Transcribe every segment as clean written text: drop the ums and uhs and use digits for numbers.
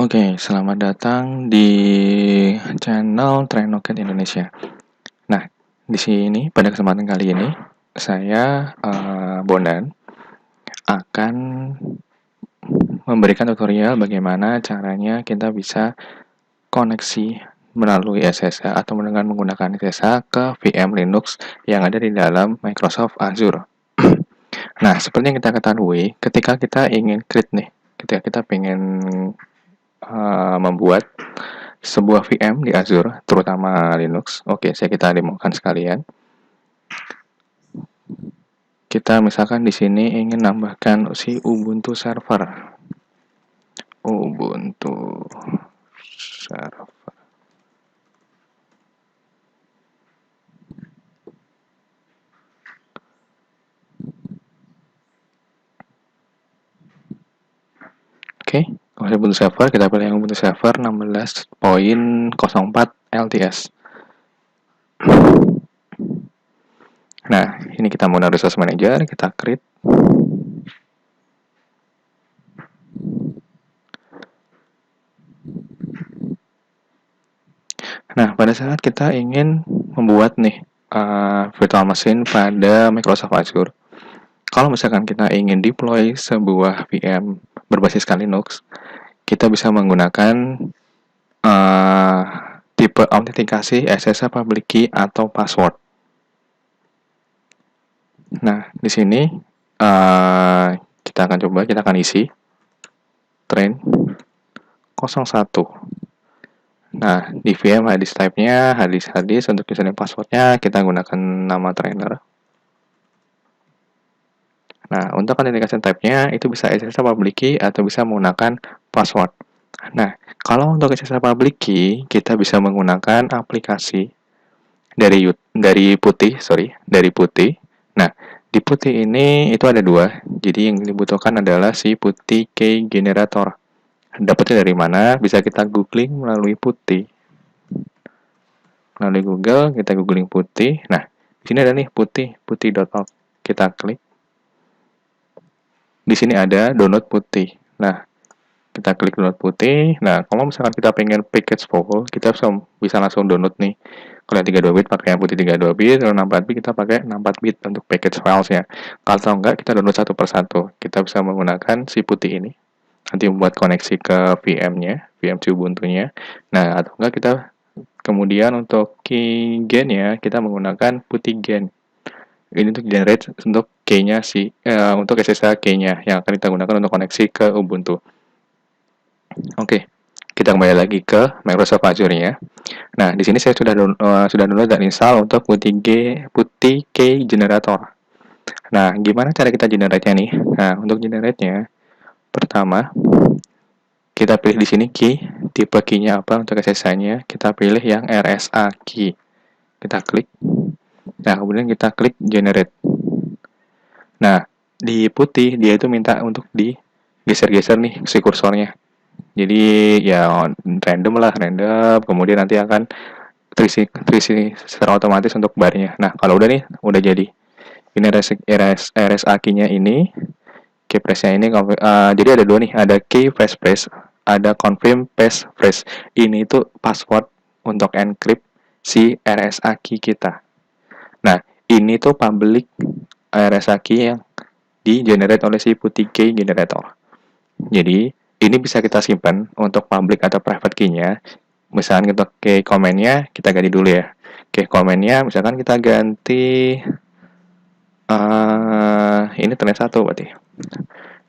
Oke, selamat datang di channel Trenoket Indonesia. Nah, di sini pada kesempatan kali ini saya Bondan akan memberikan tutorial bagaimana caranya kita bisa koneksi melalui SSH atau dengan menggunakan SSH ke VM Linux yang ada di dalam Microsoft Azure. Nah, seperti yang kita ketahui, ketika kita ingin create nih, ketika kita ingin membuat sebuah VM di Azure, terutama Linux. Oke, kita demokan sekalian. Kita misalkan di sini ingin nambahkan si Ubuntu server. Ubuntu server. Oke, Ubuntu server, kita pilih yang Ubuntu server 16.04 LTS. Nah, ini kita menggunakan resource manager, kita create. Nah, pada saat kita ingin membuat nih virtual machine pada Microsoft Azure, kalau misalkan kita ingin deploy sebuah VM berbasiskan Linux, kita bisa menggunakan tipe autentikasi SSH public key atau password. Nah, di sini kita akan isi train 01. Nah, di VM harddisk type-nya, harddisk untuk username password-nya kita gunakan nama trainer. Nah, untuk authentication type-nya itu bisa SSH public key atau bisa menggunakan password. Nah, kalau untuk SSH public key, kita bisa menggunakan aplikasi dari Putih. Nah, di Putih ini itu ada dua. Jadi yang dibutuhkan adalah si Putih Key Generator. Dapatnya dari mana? Bisa kita googling melalui Putih. Melalui Google, kita googling Putih. Nah, di sini ada nih putih.org. Kita klik. Di sini ada download Putih. Nah, kita klik download Putih. Nah, kalau misalkan kita pengen package full, kita bisa langsung download nih. Kalau yang 32 bit pakai yang Putih 32 bit, kalau 64 bit kita pakai 64 bit untuk package filesnya. Kalau enggak, kita download satu persatu. Kita bisa menggunakan si Putih ini. Nanti membuat koneksi ke VM-nya, VM Ubuntu-nya. Nah, atau enggak kita kemudian untuk key gen-nya, kita menggunakan Putih gen. Ini untuk generate untuk key-nya untuk SSH key-nya yang akan kita gunakan untuk koneksi ke Ubuntu. Oke, kita kembali lagi ke Microsoft Azure-nya. Nah, di sini saya sudah download dan install untuk Putih Key Generator. Nah, gimana cara kita generate-nya nih? Nah, untuk generate-nya, pertama, kita pilih di sini key, tipe key-nya apa untuk SSH-nya. Kita pilih yang RSA key. Kita klik. Nah, kemudian kita klik generate. Nah, di Putih, dia itu minta untuk digeser-geser nih si kursornya. Jadi ya random, kemudian nanti akan terisi secara otomatis untuk barnya. Nah, kalau udah jadi. Ini RSA key-nya ini, key press-nya ini, jadi ada dua nih, ada key passphrase, ada confirm passphrase. Ini itu password untuk encrypt si RSA key kita. Nah, ini tuh public RSA key yang di-generate oleh si Putih Key Generator. Jadi, ini bisa kita simpan untuk public atau private key-nya. Misalkan untuk key comment-nya, kita ganti dulu ya. Key comment-nya, misalkan kita ganti ini train 1 berarti.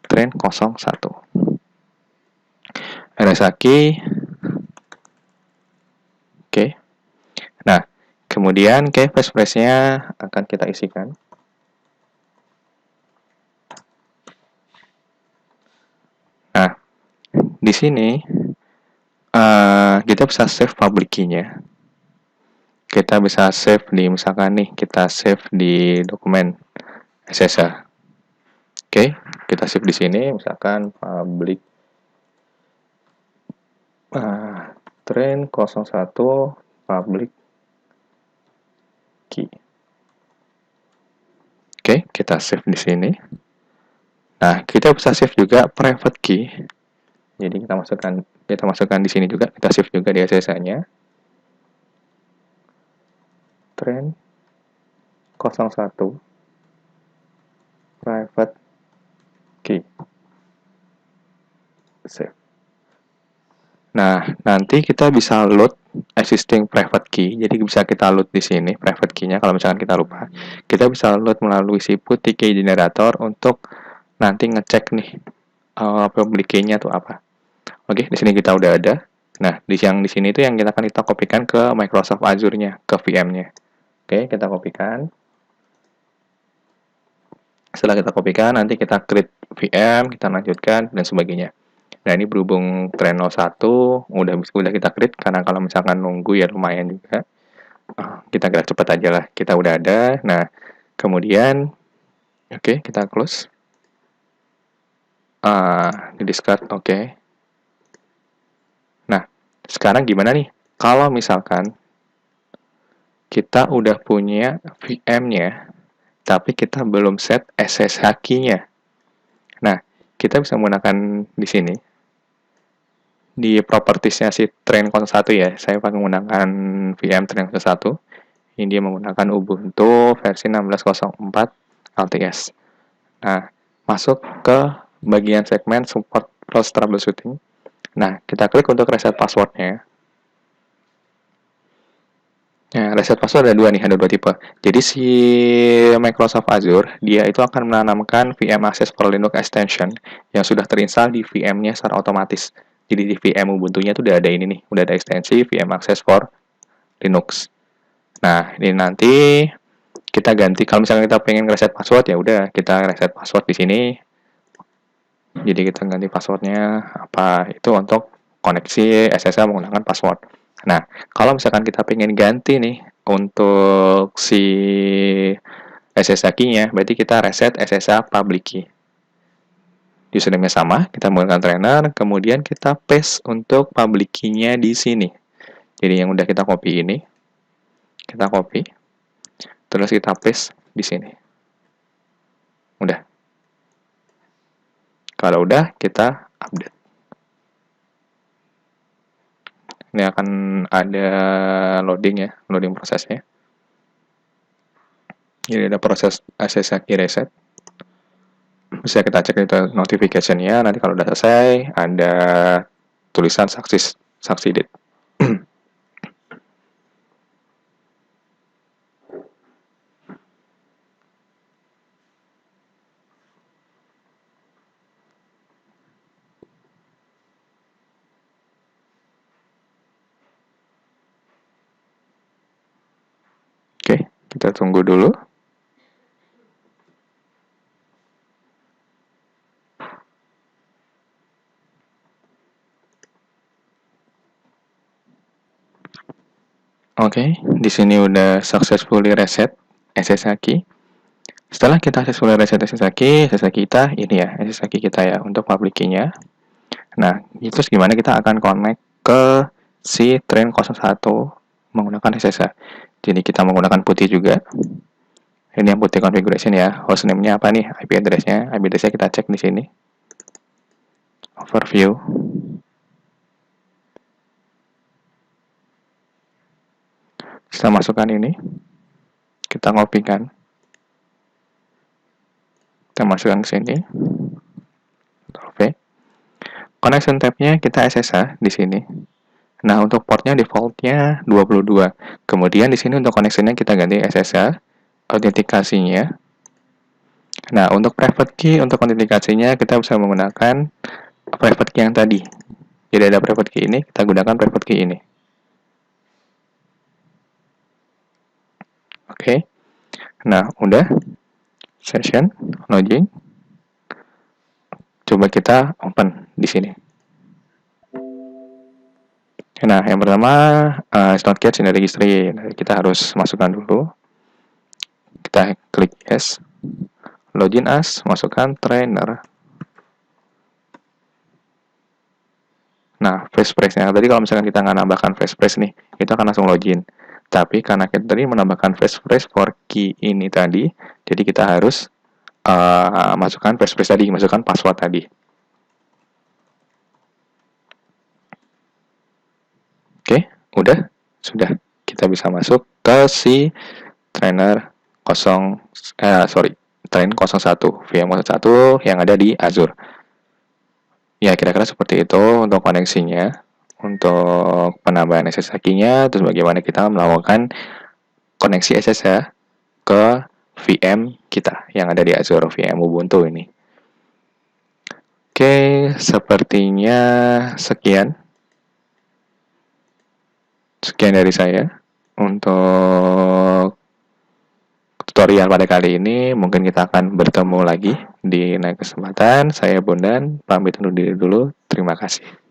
Train 01. RSA key. Oke. Nah, kemudian key passphrase-nya akan kita isikan. Nah, di sini kita bisa save public key-nya. Kita bisa save di, misalkan nih, kita save di dokumen SSH. Oke, kita save di sini, misalkan public train 01 public key. Oke, kita save di sini. Nah, kita bisa save juga private key. Jadi kita masukkan Kita masukkan di sini juga, kita save juga di SSH-nya. Train 01 private key. Save. Nah, nanti kita bisa load existing private key. Jadi bisa kita load di sini private key-nya kalau misalkan kita lupa. Kita bisa load melalui si putih key generator untuk nanti ngecek nih public key-nya itu apa. Oke, di sini kita udah ada. Nah, di sini itu yang kita kopikan ke Microsoft Azure-nya, ke VM-nya. Oke, kita kopikan. Setelah kita kopikan, nanti kita create VM, kita lanjutkan dan sebagainya. Nah, ini berhubung Train 01 udah kita create, karena kalau misalkan nunggu ya lumayan juga. Kita gerak cepat aja lah. Kita udah ada. Nah, kemudian oke, kita close. Di discard, oke. Nah, sekarang gimana nih? Kalau misalkan kita udah punya VM-nya, tapi kita belum set SSH key-nya. Nah, kita bisa menggunakan di sini. Di properties-nya si Train 01 ya, saya pakai menggunakan VM Train 01. Ini dia menggunakan Ubuntu versi 16.04 LTS. Nah, masuk ke bagian segmen support plus troubleshooting. Nah, kita klik untuk reset password-nya. Nah, reset password ada dua tipe. Jadi si Microsoft Azure, dia itu akan menanamkan VM Access for Linux Extension yang sudah terinstall di VM-nya secara otomatis. Jadi di VM Ubuntu-nya itu udah ada ini nih, udah ada ekstensi VM Access for Linux. Nah, ini nanti kita ganti, kalau misalnya kita pengen reset password, ya udah kita reset password di sini. Jadi kita ganti passwordnya apa, itu untuk koneksi SSH menggunakan password. Nah, kalau misalkan kita pengen ganti nih untuk si SSH key-nya, berarti kita reset SSH public key. Username-nya sama, kita menggunakan trainer, kemudian kita paste untuk public key-nya di sini. Jadi yang udah kita copy ini, kita copy, terus kita paste di sini. Udah. Kalau udah, kita update. Ini akan ada loading ya, loading prosesnya. Jadi ada proses SSH key reset. Bisa kita cek itu notification-nya. Nanti kalau udah selesai, ada tulisan succeeded. Oke, kita tunggu dulu. Oke, di sini udah successfully reset SSH key. Setelah kita successfully reset SSH key kita ini ya, SSH key kita ya untuk public key-nya. Nah, itu gimana kita akan connect ke si Train 01 menggunakan SSH. Jadi kita menggunakan putih juga. Ini yang putih configuration ya. Hostname-nya apa nih? IP address-nya. IP address-nya kita cek di sini. Overview. Setelah masukkan ini, kita kopikan. Kita masukkan ke sini. Oke. Connection tab-nya kita SSH di sini. Nah, untuk portnya default-nya 22. Kemudian di sini untuk connection-nya kita ganti SSH. Autentikasinya. Nah, untuk private key, untuk autentikasinya kita bisa menggunakan private key yang tadi. Jadi ada private key ini, kita gunakan private key ini. Oke. Nah, udah. Session, login. Coba kita open di sini. Nah, yang pertama, it's not catch in the registry. Nah, kita harus masukkan dulu. Kita klik yes. Login as, masukkan trainer. Nah, phrase-nya tadi kalau misalkan kita nggak nambahkan phrase nih, kita akan langsung login. Tapi karena kita tadi menambahkan phrase for key ini tadi, jadi kita harus masukkan phrase tadi, masukkan password tadi. Sudah. Kita bisa masuk ke si trainer train 01, VM01 yang ada di Azure. Ya, kira-kira seperti itu untuk koneksinya, untuk penambahan SSH key-nya, terus bagaimana kita melakukan koneksi SSH ke VM kita yang ada di Azure, VM Ubuntu ini. Oke, sepertinya sekian dari saya untuk tutorial pada kali ini. Mungkin kita akan bertemu lagi di lain kesempatan. Saya Bondan, pamit undur diri dulu. Terima kasih.